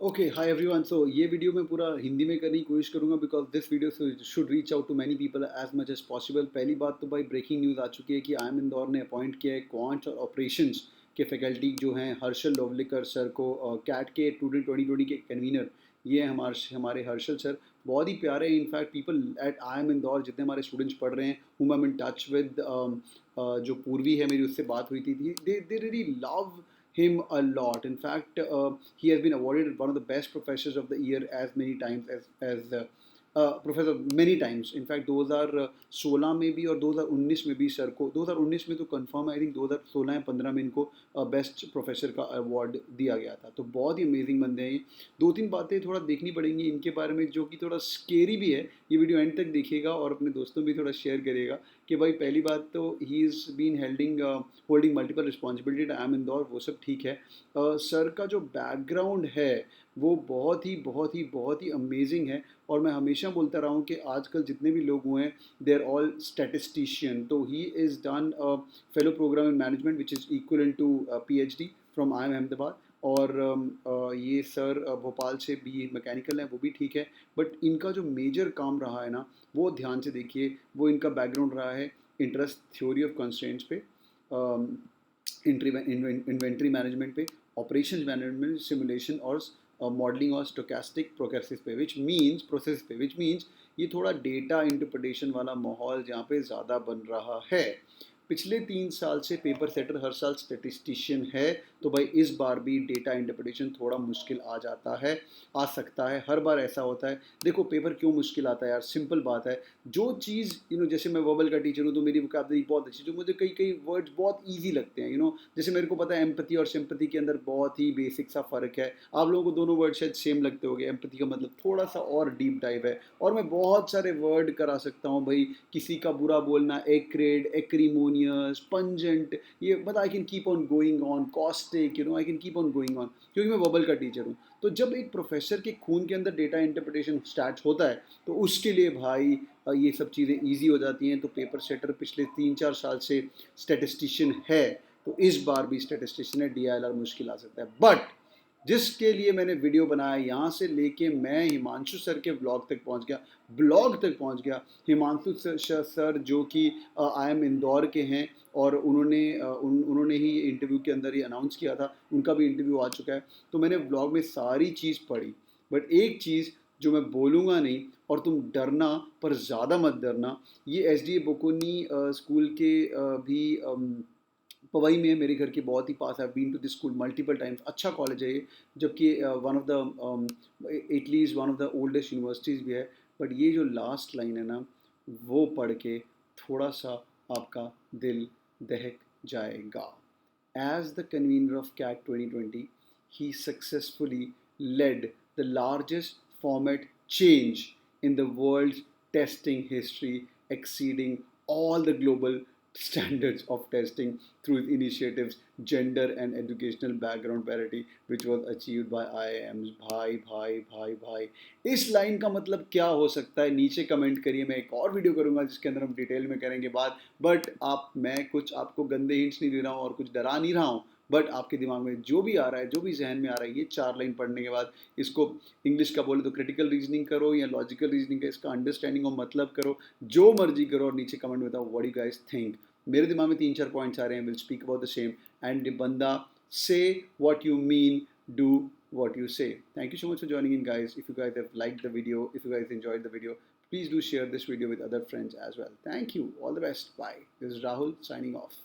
Okay hi everyone. सो ये video मैं पूरा हिंदी में करने की कोशिश करूंगा because this video should reach out to many people as much as possible. पहली बात तो भाई ब्रेकिंग न्यूज़ आ चुकी है कि IIM इंदौर ने अपॉइंट किया है क्वांट और ऑपरेशंस के फैकल्टी जो हैं हर्षल लोवलिकर सर को, कैट के 2020 के कन्वीनर। ये हैं हमारे हर्षल सर, बहुत ही प्यारे हैं। In fact people at IIM Indore जितने हमारे स्टूडेंट्स पढ़ रहे हैं हुम I am in touch with, जो पूर्वी है मेरी उससे बात हुई थी, they really love him a lot. In fact, he has been awarded one of the best professors of the year as many times as professor many times. In fact 2016 में भी और 2019 में भी सर को, 2019 में तो कंफर्म है, आई थिंक 2016 या 15 में इनको बेस्ट प्रोफेसर का अवार्ड दिया गया था। तो बहुत ही अमेजिंग बंदे हैं ये। दो तीन बातें थोड़ा देखनी पड़ेंगी इनके बारे में जो कि थोड़ा स्केरी भी है। ये वीडियो एंड तक देखिएगा और अपने दोस्तों भी थोड़ा शेयर करिएगा कि भाई पहली बात तो he is been holding multiple responsibility at IIM Indore, वो सब ठीक है। सर का जो बैकग्राउंड है वो बहुत ही अमेजिंग है। और मैं हमेशा बोलता रहा हूँ कि आजकल जितने भी लोग हुए हैं दे आर ऑल स्टैटिस्टिशियन। तो he is done fellow program in management which is equal to PhD from IIM Ahmedabad. और ये सर भोपाल से बी मैकेनिकल हैं, वो भी ठीक है। बट इनका जो मेजर काम रहा है ना, वो ध्यान से देखिए, वो इनका बैकग्राउंड रहा है इंटरेस्ट थ्योरी ऑफ कंस्ट्रेंट्स पे, इन्वेंट्री मैनेजमेंट पे, ऑपरेशन मैनेजमेंट, सिमुलेशन और मॉडलिंग और स्टोकेस्टिक प्रोसेस पे, विच मीन्स ये थोड़ा डेटा इंटरप्रिटेशन वाला माहौल जहाँ पे ज़्यादा बन रहा है। पिछले 3 साल से पेपर सेटर हर साल स्टेटिस्टिशियन है, तो भाई इस बार भी डेटा इंटरप्रिटेशन थोड़ा मुश्किल आ जाता है, आ सकता है। हर बार ऐसा होता है। देखो पेपर क्यों मुश्किल आता है यार, सिंपल बात है। जो चीज़ जैसे मैं वर्बल का टीचर हूँ तो मेरी वोकैबुलरी बहुत अच्छी, जो मुझे कई कई वर्ड्स बहुत ईजी लगते हैं। जैसे मेरे को पता है एम्पैथी और सिंपैथी के अंदर बहुत ही बेसिक सा फ़र्क है। आप लोगों को दोनों वर्ड शायद सेम लगते होंगे। एम्पैथी का मतलब थोड़ा सा और डीप डाइव है, और मैं बहुत सारे वर्ड करा सकता हूँ भाई। किसी का बुरा बोलना, एक्रेड, एक्रीमोनियस, पंजेंट, ये but I can keep on going on, caustic, I can keep on going on, क्योंकि मैं वर्बल का टीचर हूँ। तो जब एक प्रोफेसर के खून के अंदर डेटा इंटरप्रिटेशन स्टार्ट होता है तो उसके लिए भाई ये सब चीज़ें ईजी हो जाती हैं। तो पेपर सेटर पिछले 3-4 साल से स्टेटिस्टिशियन है, तो इस बार भी स्टेटिस्टिशियन है, DILR मुश्किल आ सकता है। बट जिसके लिए मैंने वीडियो बनाया, यहाँ से लेके मैं हिमांशु सर के ब्लॉग तक पहुँच गया। हिमांशु सर जो कि IIM इंदौर के हैं, और उन्होंने ही इंटरव्यू के अंदर ही अनाउंस किया था, उनका भी इंटरव्यू आ चुका है। तो मैंने ब्लॉग में सारी चीज़ पढ़ी, बट एक चीज़ जो मैं बोलूँगा नहीं, और तुम डरना पर ज़्यादा मत डरना। ये SDA बोकोनी स्कूल के भी पवई में मेरे घर के बहुत ही पास है। Been to this school multiple times. अच्छा कॉलेज है ये, जबकि one of the Italy is one of the oldest universities भी है। बट ये जो लास्ट लाइन है ना, वो पढ़ के थोड़ा सा आपका दिल दहक जाएगा। As the convener of CAT 2020, he successfully led the largest format change in the world's testing history, exceeding all the global standards of testing through his initiatives, gender and educational background parity, which was achieved by IIMs। भाई भाई भाई भाई, इस line का मतलब क्या हो सकता है नीचे कमेंट करिए। मैं एक और वीडियो करूंगा जिसके अंदर हम डिटेल में करेंगे बात। बट मैं कुछ आपको गंदे हिंट्स नहीं दे रहा हूँ और कुछ डरा नहीं रहा हूँ। बट आपके दिमाग में जो भी आ रहा है, जो भी जहन में आ रहा है, ये 4 लाइन पढ़ने के बाद इसको इंग्लिश का बोले तो क्रिटिकल रीजनिंग करो या लॉजिकल रीजनिंग का इसका अंडरस्टैंडिंग और मतलब करो, जो मर्जी करो, और नीचे कमेंट में बताओ व्हाट यू गाइस थिंक। मेरे दिमाग में 3-4 पॉइंट्स आ रहे हैं, will speak about the same. And बंदा, से what you mean, do what you say. Thank you so much for joining in, guys. If you guys have liked the video, if you guys enjoyed the video, please do share this video with other friends as well. Thank you. All the best. Bye. This is Rahul signing off.